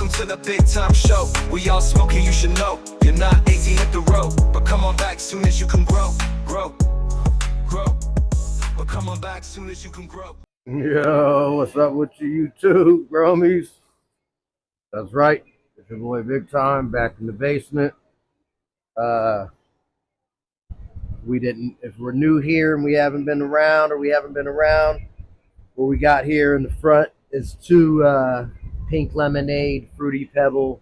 Welcome to the big time show. We all smoking, you should know. You're not 18, hit the road, but come on back soon as you can grow. But come on back soon as you can grow. Yo, what's up with you YouTube, bromies? That's right, it's your boy Big Time back in the basement. If we're new here and we haven't been around, what we got here in the front is two pink lemonade fruity pebble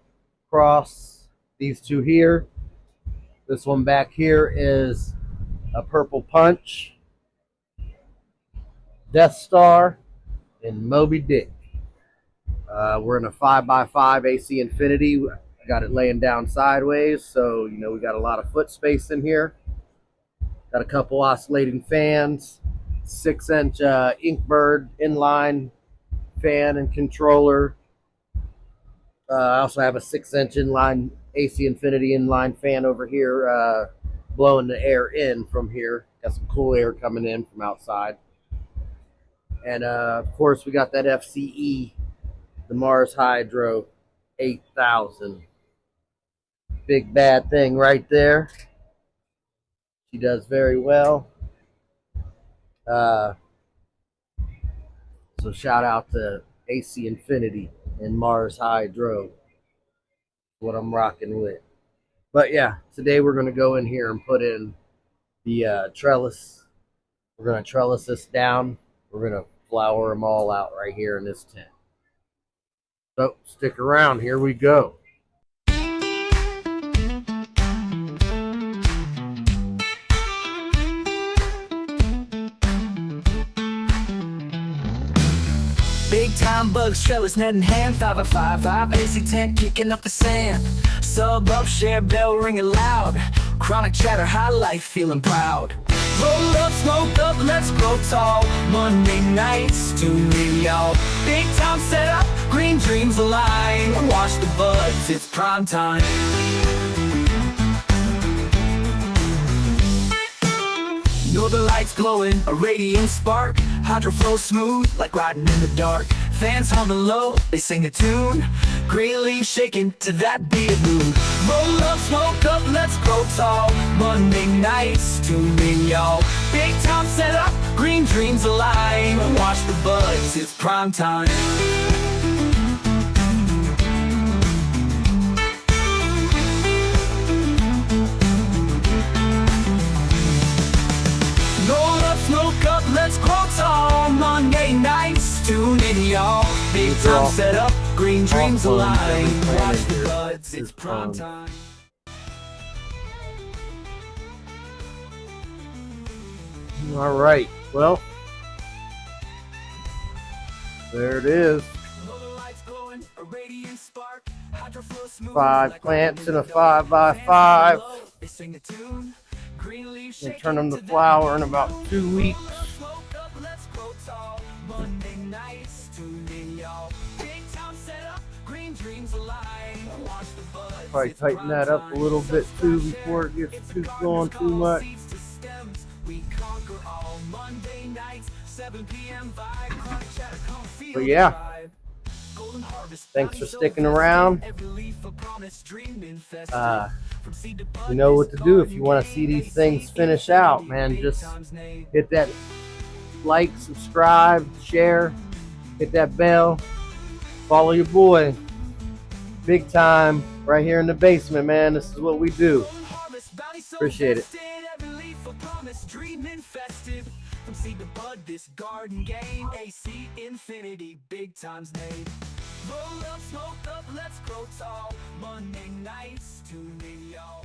cross. These two here. This one back here is a purple punch, Death Star, and Moby Dick. We're in a 5x5 AC Infinity. Got it laying down sideways, so you know we got a lot of foot space in here. Got a couple oscillating fans, 6-inch Inkbird inline fan and controller. I also have a 6-inch inline AC Infinity inline fan over here, blowing the air in from here. Got some cool air coming in from outside. And of course we got that FCE, the Mars Hydro 8000. Big bad thing right there. She does very well. So shout out to AC Infinity and Mars Hydro. What I'm rocking with. But yeah, today we're going to go in here and put in the trellis. We're going to trellis this down. We're going to flower them all out right here in this tent. So stick around. Here we go. Big time bugs, trellis, net in hand, 5x5, AC tent kicking up the sand. Sub up, share bell ringing loud. Chronic chatter, high life, feeling proud. Roll up, smoke up, let's grow tall. Monday nights, tune in, y'all. Big time set up, green dreams align. Watch the buds, it's prime time. Northern lights glowing, a radiant spark. Hydro flow smooth, like riding in the dark. Fans humming low, they sing a tune. Green leaves shaking to that beat of moon. Roll up, smoke up, let's grow tall. Monday nights, tune in, y'all. Big time set up, green dreams align. Watch the buds, it's prime time. Smoke up, let's grow tall. Monday nights, tune in, y'all. Big time set up, green dreams align. Watch the buds, it's prime time. All right, well, there it is. 5 plants in a 5x5. We'll turn them to flower in about 2 weeks. Probably tighten that up a little bit too before it gets too going too much. But yeah, thanks for sticking around. You know what to do if you want to see these things finish out, man. Just hit that like, subscribe, share, hit that bell, follow your boy. Big Time right here in the basement, man. This is what we do. Appreciate it. From seed to bud, this garden game, AC Infinity, Big Time's made. Roll up, smoke up, let's grow tall. Monday nights, tune in, y'all.